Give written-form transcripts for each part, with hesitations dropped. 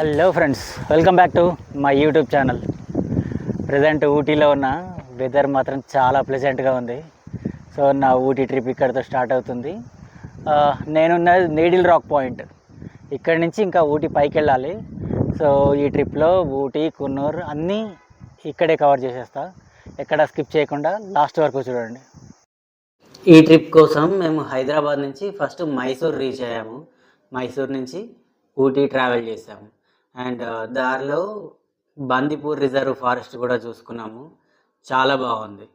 Hello friends, welcome back to my YouTube channel. Present ఊటీలో ఉన్న weather మాత్రం చాలా ప్లెజెంట్గా ఉంది. సో నా ఊటీ ట్రిప్ ఇక్కడితో స్టార్ట్ అవుతుంది. నేనున్న నీడిల్ రాక్ పాయింట్. ఇక్కడి నుంచి ఇంకా ఊటీ పైకి వెళ్ళాలి. సో ఈ ట్రిప్లో ఊటీ, కున్నూర్ అన్నీ ఇక్కడే కవర్ చేసేస్తా. ఎక్కడ స్కిప్ చేయకుండా లాస్ట్ వరకు చూడండి. ఈ ట్రిప్ కోసం మేము హైదరాబాద్ నుంచి ఫస్ట్ మైసూర్ రీచ్ అయ్యాము. మైసూర్ నుంచి ఊటీ ట్రావెల్ చేసాము. అండ్ దారిలో బందిపూర్ రిజర్వ్ ఫారెస్ట్ కూడా చూసుకున్నాము. చాలా బాగుంది.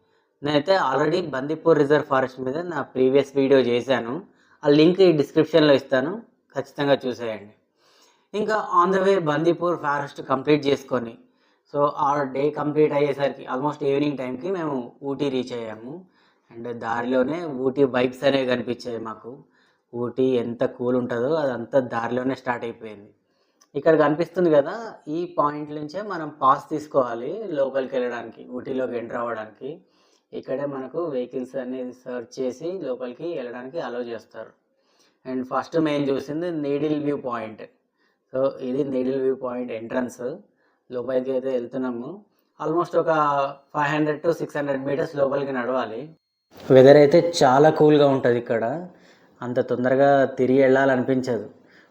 నేనైతే ఆల్రెడీ బందిపూర్ రిజర్వ్ ఫారెస్ట్ మీద నా ప్రీవియస్ వీడియో చేశాను. ఆ లింక్ ఈ డిస్క్రిప్షన్లో ఇస్తాను, ఖచ్చితంగా చూసేయండి. ఇంకా on the way Bandipur forest complete చేసుకొని, సో ఆ డే కంప్లీట్ అయ్యేసరికి ఆల్మోస్ట్ ఈవినింగ్ టైంకి మేము ఊటీ రీచ్ అయ్యాము. అండ్ దారిలోనే ఊటీ వైబ్స్ అనేవి కనిపించాయి మాకు. ఊటీ ఎంత కూల్ ఉంటుందో అదంతా దారిలోనే స్టార్ట్ అయిపోయింది. ఇక్కడ కనిపిస్తుంది కదా, ఈ పాయింట్ నుంచే మనం పాస్ తీసుకోవాలి లోపలికి వెళ్ళడానికి, ఊటీలోకి ఎంటర్ అవ్వడానికి. ఇక్కడే మనకు వెహికల్స్ అనేది సర్చ్ చేసి లోపలికి వెళ్ళడానికి అలౌ చేస్తారు. అండ్ ఫస్ట్ మేము చూసింది నీడిల్ వ్యూ పాయింట్. సో ఇది నీడిల్ వ్యూ పాయింట్ ఎంట్రన్స్. లోపలికి అయితే వెళ్తున్నాము. ఆల్మోస్ట్ ఒక 500 to 600 మీటర్స్ లోపలికి నడవాలి. వెదర్ అయితే చాలా కూల్గా ఉంటుంది ఇక్కడ. అంత తొందరగా తిరిగి వెళ్ళాలనిపించదు.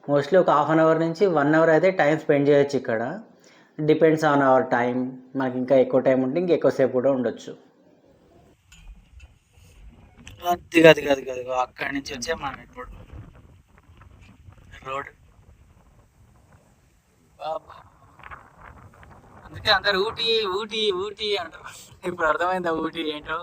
మోస్ట్లీ ఒక హాఫ్ అన్ అవర్ నుంచి 1 అవర్ అయితే టైం స్పెండ్ చేయొచ్చు ఇక్కడ. Depends on hour time. మనకి ఇంకా ఎక్కువ టైం ఉంటే ఇంకెక్కువసేపు కూడా ఉండొచ్చు. అక్కడి నుంచి వచ్చే మనం ఇప్పుడు రోడ్. అందుకే అందరు ఊటీ ఊటీ ఊటీ అంటారు. ఇప్పుడు అర్థమైందా ఊటీ ఏంటో?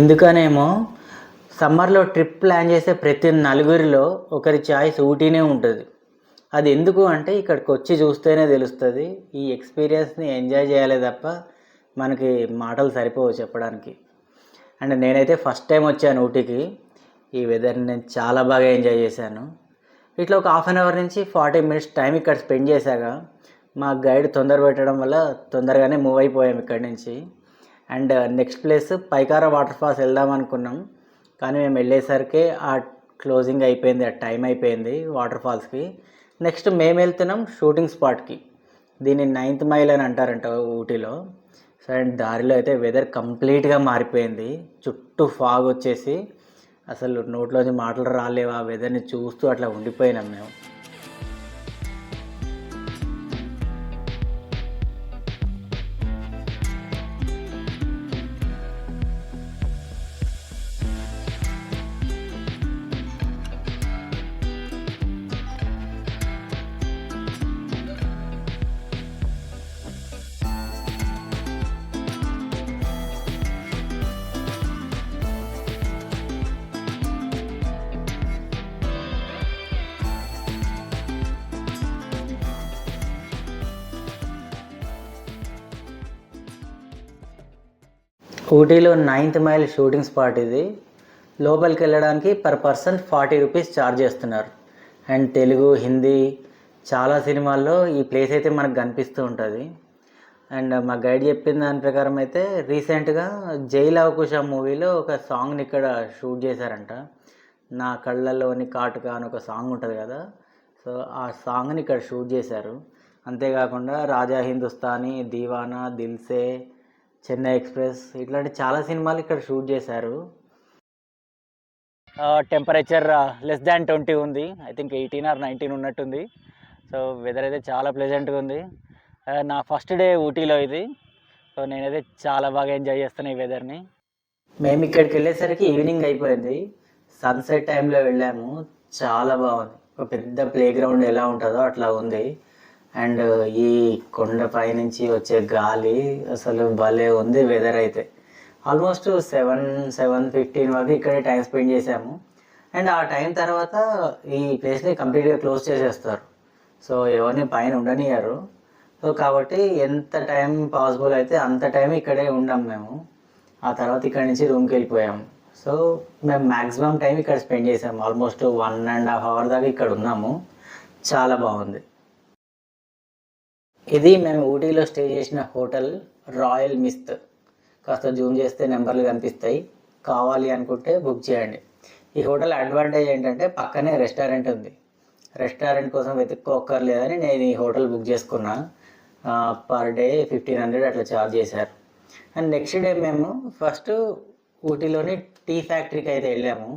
ఎందుకనేమో సమ్మర్లో ట్రిప్ ప్లాన్ చేసే ప్రతి నలుగురిలో ఒకరి చాయిస్ ఊటీనే ఉంటుంది. అది ఎందుకు అంటే ఇక్కడికి వచ్చి చూస్తేనే తెలుస్తుంది. ఈ ఎక్స్పీరియన్స్ని ఎంజాయ్ చేయాలి తప్ప మనకి మాటలు సరిపోవు చెప్పడానికి. అండ్ నేనైతే ఫస్ట్ టైం వచ్చాను ఊటీకి. ఈ వెదర్ని నేను చాలా బాగా ఎంజాయ్ చేశాను. ఇట్లా ఒక హాఫ్ అన్ అవర్ నుంచి 40 మినిట్స్ టైం ఇక్కడ స్పెండ్ చేశాక మా గైడ్ తొందర పెట్టడం వల్ల తొందరగానే మూవ్ అయిపోయాం ఇక్కడి నుంచి. And next place Pykara water falls వెళ్దాం అనుకున్నాం, కానీ మేము వెళ్ళేసరికి ఆ క్లోజింగ్ అయిపోయింది, ఆ టైం అయిపోయింది వాటర్ ఫాల్స్కి. నెక్స్ట్ మేము వెళ్తున్నాం షూటింగ్ స్పాట్కి. దీన్ని 9th మైల్ అని అంటారంట ఊటీలో. సో అండ్ దారిలో అయితే వెదర్ కంప్లీట్గా మారిపోయింది. చుట్టూ ఫాగ్ వచ్చేసి అసలు నోట్లోంచి మాటలు రాలేవు. ఆ వెదర్ని చూస్తూ అట్లా ఉండిపోయినాం మేము. ఊటీలో 9th మైల్ షూటింగ్ స్పాట్ ఇది. లోపలికి వెళ్ళడానికి పర్ పర్సన్ 40 రూపీస్ ఛార్జ్ చేస్తున్నారు. అండ్ తెలుగు, హిందీ చాలా సినిమాల్లో ఈ ప్లేస్ అయితే మనకు కనిపిస్తూ ఉంటుంది. అండ్ మా గైడ్ చెప్పిన దాని ప్రకారం అయితే రీసెంట్గా జై లవ కుశ మూవీలో ఒక సాంగ్ని ఇక్కడ షూట్ చేశారంట. నా కళ్ళలోని కాటుక అని ఒక సాంగ్ ఉంటుంది కదా, సో ఆ సాంగ్ని ఇక్కడ షూట్ చేశారు. అంతేకాకుండా రాజా హిందుస్థానీ, దీవానా, దిల్సే, చెన్నై ఎక్స్ప్రెస్ ఇట్లాంటి చాలా సినిమాలు ఇక్కడ షూట్ చేశారు. టెంపరేచర్ లెస్ దాన్ 20 ఉంది. ఐ థింక్ 18 or 19 ఉన్నట్టుంది. సో వెదర్ అయితే చాలా ప్లెజెంట్గా ఉంది. నా ఫస్ట్ డే ఊటీలో ఇది. సో నేనైతే చాలా బాగా ఎంజాయ్ చేస్తాను ఈ వెదర్ని. మేము ఇక్కడికి వెళ్ళేసరికి ఈవినింగ్ అయిపోయింది. సన్సెట్ టైంలో వెళ్ళాము. చాలా బాగుంది. ఒక పెద్ద ప్లే గ్రౌండ్ ఎలా ఉంటుందో అట్లా ఉంది. అండ్ ఈ కొండపై నుంచి వచ్చే గాలి అసలు భలే ఉంది. వెదర్ అయితే ఆల్మోస్ట్ 7-7:15 వరకు ఇక్కడే టైం స్పెండ్ చేసాము. అండ్ ఆ టైం తర్వాత ఈ ప్లేస్ని కంప్లీట్గా క్లోజ్ చేసేస్తారు. సో ఎవరిని పైన ఉండనియరు. సో కాబట్టి ఎంత టైం పాసిబుల్ అయితే అంత టైం ఇక్కడే ఉండాం మేము. ఆ తర్వాత ఇక్కడ నుంచి రూమ్కి వెళ్ళిపోయాము. సో మేము మ్యాక్సిమం టైం ఇక్కడ స్పెండ్ చేసాము. ఆల్మోస్ట్ 1.5 అవర్ దాకా ఇక్కడ ఉన్నాము. చాలా బాగుంది. ఇది మేము ఊటీలో స్టే చేసిన హోటల్ రాయల్ మిస్త్. కాస్త జూమ్ చేస్తే నెంబర్లు కనిపిస్తాయి. కావాలి అనుకుంటే బుక్ చేయండి. ఈ హోటల్ అడ్వాంటేజ్ ఏంటంటే పక్కనే రెస్టారెంట్ ఉంది. రెస్టారెంట్ కోసం వెతుక్కోక్కర్లేదని నేను ఈ హోటల్ బుక్ చేసుకున్నా. పర్ డే 1500 అట్లా ఛార్జ్ చేశారు. అండ్ నెక్స్ట్ డే మేము ఫస్ట్ ఊటీలోని టీ ఫ్యాక్టరీకి అయితే వెళ్ళాము.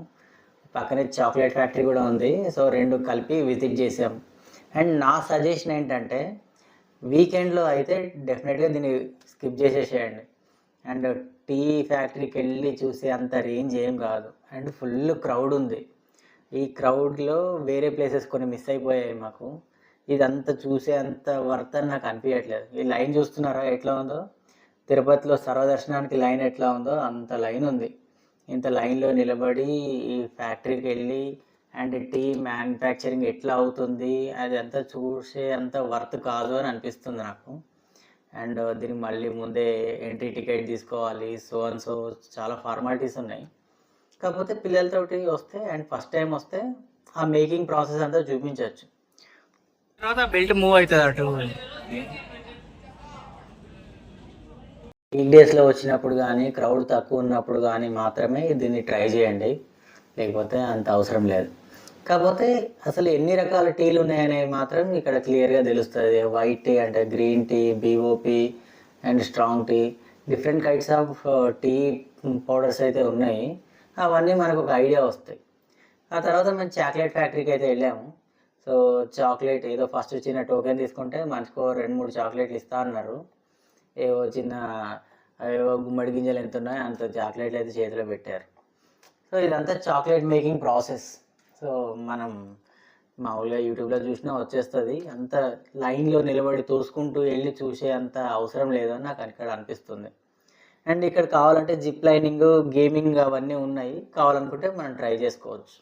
పక్కనే చాక్లెట్ ఫ్యాక్టరీ కూడా ఉంది. సో రెండు కలిపి విజిట్ చేసాము. అండ్ నా సజెషన్ ఏంటంటే వీకెండ్లో అయితే డెఫినెట్గా దీన్ని స్కిప్ చేసేసేయండి. అండ్ టీ ఫ్యాక్టరీకి వెళ్ళి చూసే అంత రేంజ్ ఏం కాదు. అండ్ ఫుల్ క్రౌడ్ ఉంది. ఈ క్రౌడ్లో వేరే ప్లేసెస్ కొన్ని మిస్ అయిపోయాయి మాకు. ఇదంతా చూసే అంత వర్త్ అని నాకు అనిపించట్లేదు. ఈ లైన్ చూస్తున్నారా ఎట్లా ఉందో? తిరుపతిలో సర్వదర్శనానికి లైన్ ఎట్లా ఉందో అంత లైన్ ఉంది. ఇంత లైన్లో నిలబడి ఈ ఫ్యాక్టరీకి వెళ్ళి అండ్ టీ మ్యానుఫ్యాక్చరింగ్ ఎట్లా అవుతుంది అది అంతా చూసే అంత వర్త్ కాదు అని అనిపిస్తుంది నాకు. అండ్ దీనికి మళ్ళీ ముందే ఎంట్రీ టికెట్ తీసుకోవాలి. సో చాలా ఫార్మాలిటీస్ ఉన్నాయి. కాకపోతే పిల్లలతోటి వస్తే అండ్ ఫస్ట్ టైం వస్తే ఆ మేకింగ్ ప్రాసెస్ అంతా చూపించవచ్చు. తర్వాత బెల్ట్ మూవ్ అవుతుంది అటు. వీక్ డేస్లో వచ్చినప్పుడు కానీ క్రౌడ్ తక్కువ ఉన్నప్పుడు కానీ మాత్రమే దీన్ని ట్రై చేయండి. లేకపోతే అంత అవసరం లేదు. కాకపోతే అసలు ఎన్ని రకాల టీలు ఉన్నాయనేవి మాత్రం ఇక్కడ క్లియర్గా తెలుస్తుంది. వైట్ టీ అంటే green tea, BOP and strong tea, different kinds of tea powders అయితే ఉన్నాయి. అవన్నీ మనకు ఒక ఐడియా వస్తాయి. ఆ తర్వాత మేము చాక్లెట్ ఫ్యాక్టరీకి అయితే వెళ్ళాము. సో చాక్లెట్ ఏదో ఫస్ట్ చిన్న టోకెన్ తీసుకుంటే మనకు 2-3 చాక్లెట్లు ఇస్తా అన్నారు. ఏవో గుమ్మడి గింజలు ఎంత ఉన్నాయో అంత చాక్లెట్లు అయితే చేతిలో పెట్టారు. సో ఇదంతా చాక్లెట్ మేకింగ్ ప్రాసెస్. సో మనం మామూలుగా యూట్యూబ్లో చూసినా వచ్చేస్తుంది. అంత లైన్లో నిలబడి తోసుకుంటూ వెళ్ళి చూసే అంత అవసరం లేదని నాకు ఇక్కడ అనిపిస్తుంది. అండ్ ఇక్కడ కావాలంటే జిప్ లైనింగ్, గేమింగ్ అవన్నీ ఉన్నాయి. కావాలనుకుంటే మనం ట్రై చేసుకోవచ్చు.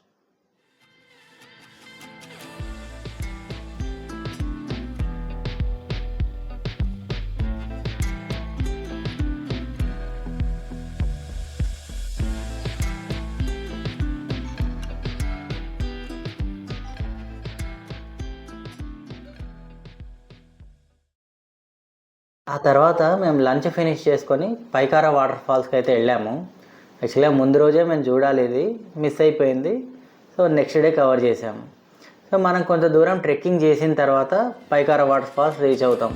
ఆ తర్వాత మేము లంచ్ ఫినిష్ చేసుకొని పైకారా వాటర్ ఫాల్స్కి అయితే వెళ్ళాము. యాక్చువల్గా ముందు రోజే మేము చూడాలి, ఇది మిస్ అయిపోయింది. సో నెక్స్ట్ డే కవర్ చేసాము. సో మనం కొంత దూరం ట్రెక్కింగ్ చేసిన తర్వాత పైకారా వాటర్ ఫాల్స్ రీచ్ అవుతాం.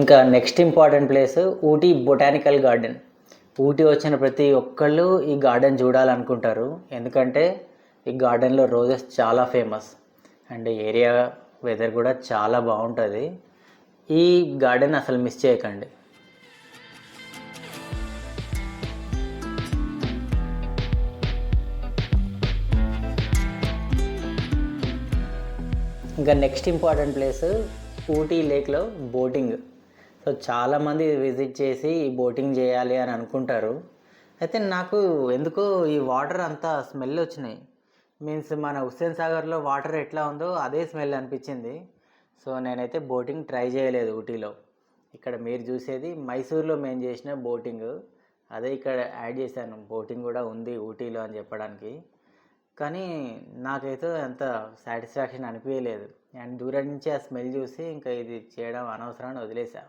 ఇంకా next important place Ooty botanical garden. Ooty వచ్చిన ప్రతి ఒక్కళ్ళు ఈ గార్డెన్ చూడాలనుకుంటారు. ఎందుకంటే ఈ గార్డెన్లో రోజెస్ చాలా ఫేమస్ అండ్ ఏరియా వెదర్ కూడా చాలా బాగుంటుంది. ఈ గార్డెన్ అసలు మిస్ చేయకండి. ఇంకా నెక్స్ట్ ఇంపార్టెంట్ ప్లేస్ ఊటీ లేక్లో బోటింగ్. సో చాలామంది విజిట్ చేసి ఈ బోటింగ్ చేయాలి అని అనుకుంటారు. అయితే నాకు ఎందుకో ఈ వాటర్ అంతా స్మెల్ వచ్చినాయి. మీన్స్ మన హుస్సేన్ సాగర్లో వాటర్ ఎట్లా ఉందో అదే స్మెల్ అనిపించింది. సో నేనైతే బోటింగ్ ట్రై చేయలేదు ఊటీలో. ఇక్కడ మీరు చూసేది మైసూర్లో మేము చేసిన బోటింగ్, అదే ఇక్కడ యాడ్ చేశాను. బోటింగ్ కూడా ఉంది ఊటీలో అని చెప్పడానికి. కానీ నాకైతే అంత సాటిస్ఫాక్షన్ అనిపించలేదు. అండ్ దూరం నుంచి ఆ స్మెల్ చూసి ఇంకా ఇది చేయడం అనవసరాన్ని వదిలేసా.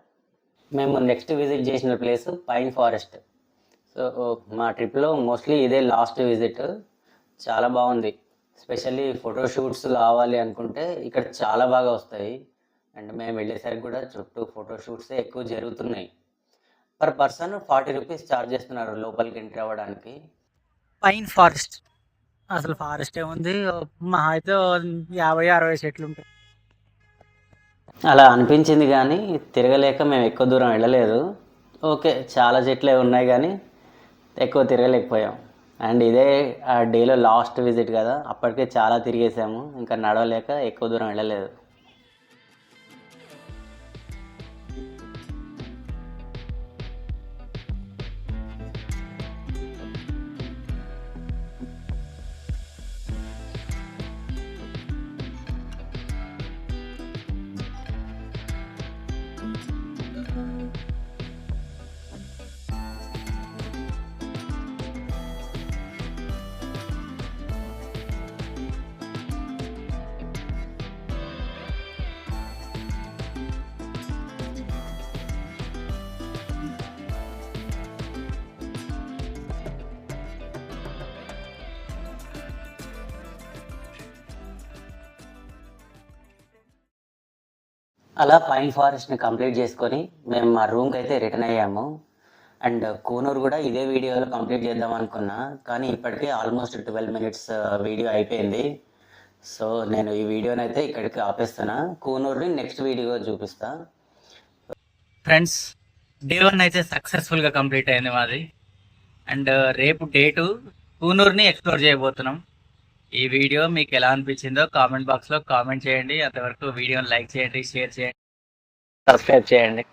మేము నెక్స్ట్ విజిట్ చేసిన ప్లేస్ పైన్ ఫారెస్ట్. సో మా ట్రిప్లో మోస్ట్లీ ఇదే లాస్ట్ విజిట్. చాలా బాగుంది. స్పెషల్లీ ఫోటోషూట్స్ కావాలి అనుకుంటే ఇక్కడ చాలా బాగా వస్తాయి. అండ్ మేము వెళ్ళేసరికి కూడా చుట్టూ ఫోటోషూట్సే ఎక్కువ జరుగుతున్నాయి. పర్ పర్సన్ 40 రూపీస్ ఛార్జ్ చేస్తున్నారు లోపలికి ఎంట్రీ అవ్వడానికి. పైన్ ఫారెస్ట్ అసలు ఫారెస్ట్ ఏముంది, మా అయితే 50-60 చెట్లు ఉంటాయి. అలా అనిపించింది కానీ తిరగలేక మేము ఎక్కువ దూరం వెళ్ళలేదు. ఓకే, చాలా చెట్లే ఉన్నాయి కానీ ఎక్కువ తిరగలేకపోయాం. అండ్ ఇదే ఆ డేలో లాస్ట్ విజిట్ కదా, అప్పటికే చాలా తిరిగేసాము, ఇంకా నడవలేక ఎక్కువ దూరం వెళ్ళలేదు. అలా పైన్ ఫారెస్ట్ని కంప్లీట్ చేసుకొని మేము మా రూమ్కి అయితే రిటర్న్ అయ్యాము. అండ్ కూనూరు కూడా ఇదే వీడియోలో కంప్లీట్ చేద్దాం అనుకున్నా, కానీ ఇప్పటికే ఆల్మోస్ట్ 12 మినిట్స్ వీడియో అయిపోయింది. సో నేను ఈ వీడియోని అయితే ఇక్కడికి ఆపేస్తున్నా. కూనూరుని నెక్స్ట్ వీడియో చూపిస్తా. ఫ్రెండ్స్, డే 1 అయితే సక్సెస్ఫుల్గా కంప్లీట్ అయింది మాది. అండ్ రేపు డే 2 కూనూరుని ఎక్స్ప్లోర్ చేయబోతున్నాం. ఈ వీడియో మీకు ఎలా అనిపించిందో కామెంట్ బాక్స్లో కామెంట్ చేయండి. అంతవరకు వీడియోని లైక్ చేయండి, షేర్ చేయండి, సబ్స్క్రైబ్ చేయండి.